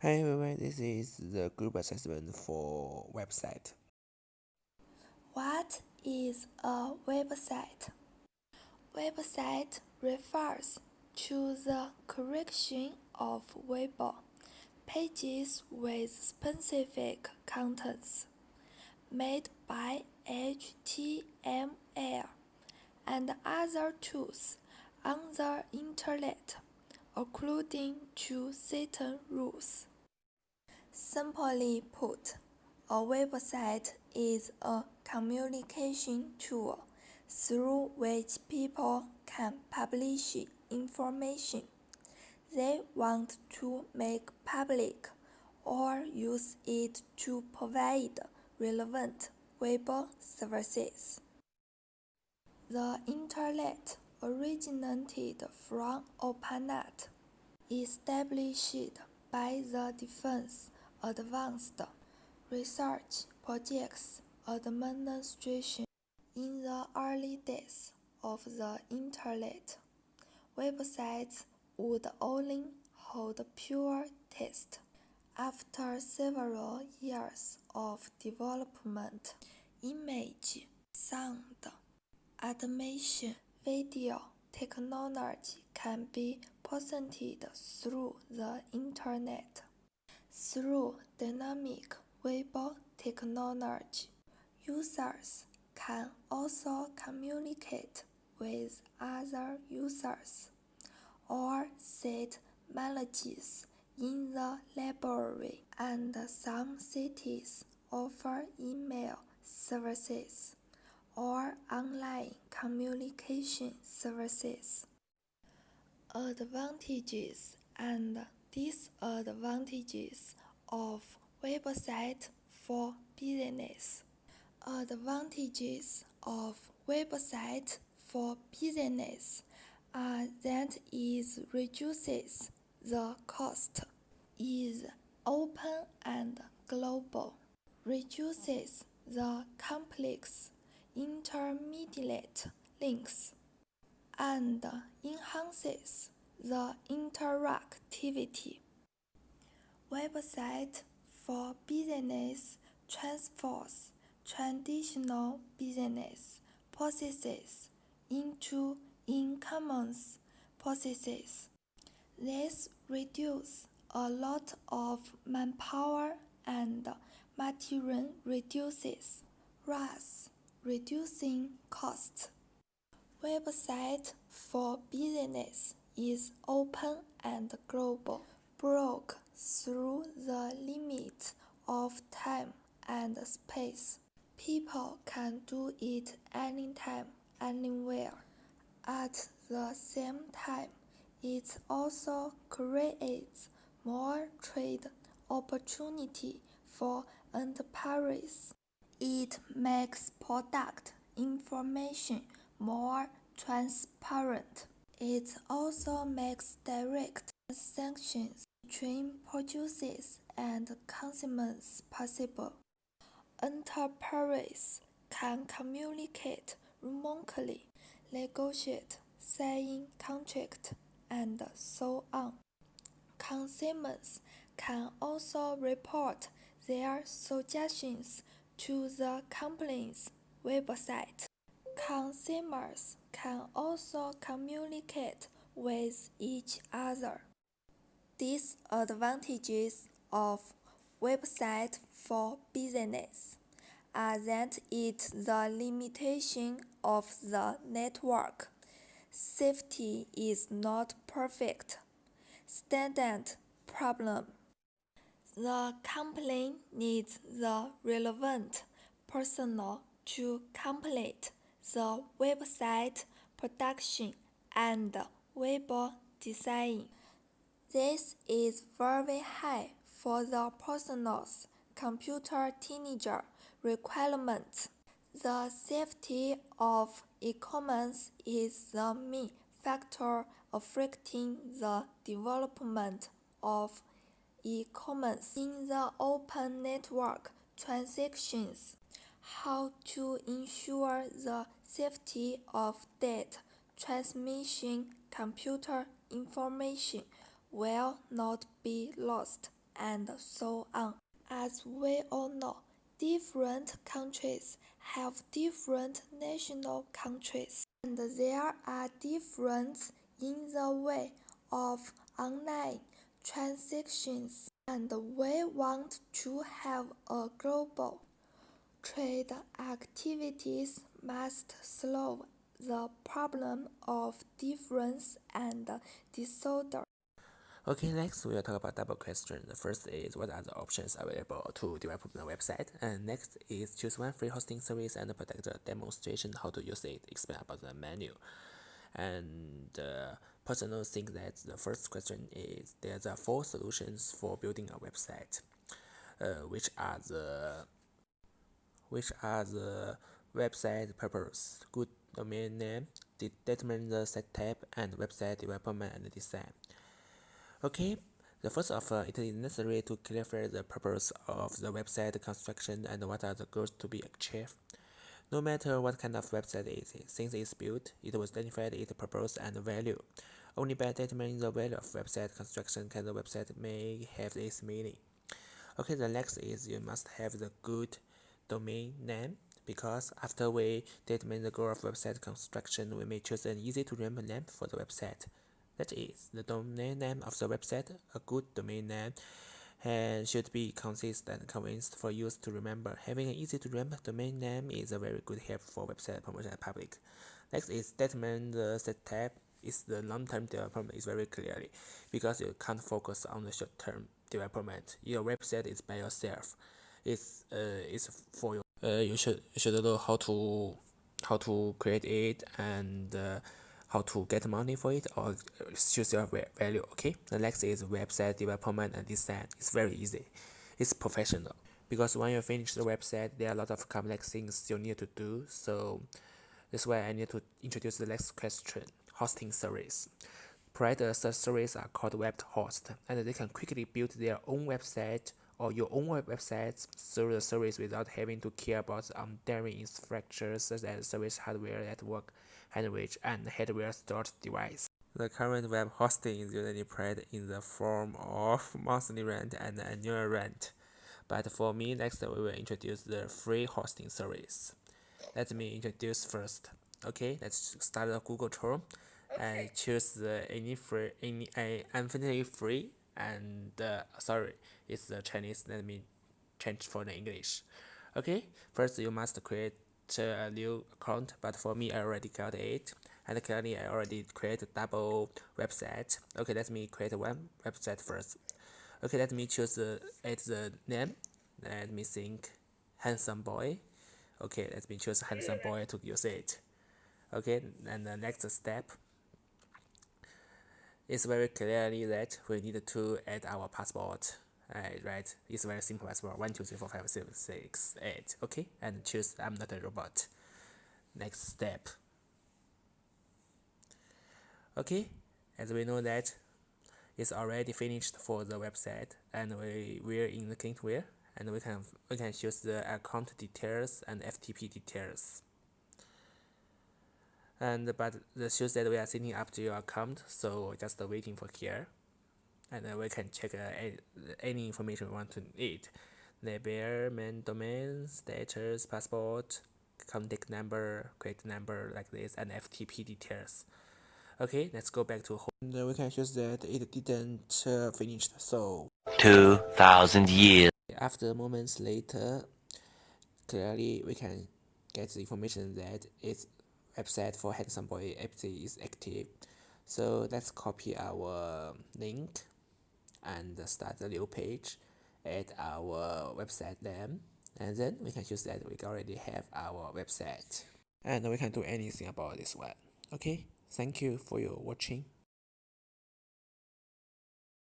Hi everyone, this is the group assessment for website. What is a website? Website refers to the collection of web pages with specific contents made by HTML and other tools on the internet according to certain rules. Simply put, a website is a communication tool through which people can publish information they want to make public or use it to provide relevant web services. The Internet originated from OpenNet, established by the Defense Advanced Research Projects Administration. In the early days of the Internet, websites would only hold pure text. After several years of development, image, sound, animation, video technology can be presented through the Internet. Through dynamic web technology, users can also communicate with other users or set messages in the library, and some cities offer email services or online communication services. Advantages and disadvantages of website for business. Advantages of website for business are that it reduces the cost, is open and global, reduces the complex intermediate links, and enhances the interactivity. Website for business transfers traditional business processes into e-commerce processes. This reduces a lot of manpower and material reduces, thus reducing costs. Website for business is open and global, broke through the limits of time and space. People can do it anytime, anywhere. At the same time, it also creates more trade opportunity for enterprises. It makes product information more transparent. It also makes direct transactions between producers and consumers possible. Enterprises can communicate remotely, negotiate, sign contracts, and so on. Consumers can also report their suggestions to the company's website. Consumers can also communicate with each other. Disadvantages of website for business are that it's the limitation of the network. Safety is not perfect. Standard problem. The company needs the relevant personnel to complete the website production and web design. This is very high for the personal's computer teenager requirements. The safety of e-commerce is the main factor affecting the development of e-commerce in the open network transactions. How to ensure the safety of data transmission computer information will not be lost. and so on. As we all know, different countries have different national countries, and there are differences in the way of online transactions, and we want to have a global trade activities must solve the problem of difference and disorder. Okay, next we will talk about double questions. The first is what are the options available to develop the website, and next is choose one free hosting service and protect the demonstration how to use it, explain about the menu. And personal think that the first question is there's 4 solutions for building a website, which are the website purpose, good domain name, determine the site type, and website development and design. Okay, the first of it is necessary to clarify the purpose of the website construction and what are the goals to be achieved. No matter what kind of website it is, since it's built, it will identify its purpose and value. Only by determining the value of website construction can the website may have its meaning. Okay, the next is you must have the good domain name, because after we determine the goal of website construction, we may choose an easy to remember name for the website. That is, the domain name of the website. A good domain name and should be consistent and convenient for users to remember. Having an easy to remember domain name is a very good help for website promotion and public. Next is determine the set type. Is the long-term development is very clearly, because you can't focus on the short-term development. Your website is by yourself. It's for you. You should know how to create it and how to get money for it, or choose your value. Okay, the next is website development and design. It's very easy, it's professional, because when you finish the website there are a lot of complex things you need to do. So that's why I need to introduce the next question: hosting service. Providers service are called web host, and they can quickly build their own website or your own websites through the service without having to care about ongoing infrastructures such as service hardware, network, sandwich, and hardware storage device. The current web hosting is usually paid in the form of monthly rent and annual rent. But for me, next we will introduce the free hosting service. Let me introduce first. Okay, let's start the Google Chrome and choose the infinitely free, and sorry, it's the Chinese. Let me change for the English. Okay, first you must create a new account, but for me I already got it, and currently I already create a double website. Okay, let me create one website first. Okay, let me choose add the name. Let me think handsome boy. Okay, let me choose handsome boy to use it. Okay, and the next step is very clearly that we need to add our passport. Right, it's very simple passport: 1 2 3 4 5 6 6 8. Okay, and choose I'm not a robot. Next step. Okay, as we know that it's already finished for the website, and we're in the clickware, and we can choose the account details and FTP details. And but the shows that we are setting up to your account, so just waiting for here, and we can check any information we want to need: label, main domain, status, passport, contact number, credit number, like this, and FTP details. Okay, let's go back to home. And we can choose that it didn't finish, so 2,000 years. After moments later, clearly we can get the information that its website for handsome boy is active. So let's copy our link and start a new page, add our website name, and then we can choose that we already have our website, and we can do anything about this one. Okay, thank you for your watching.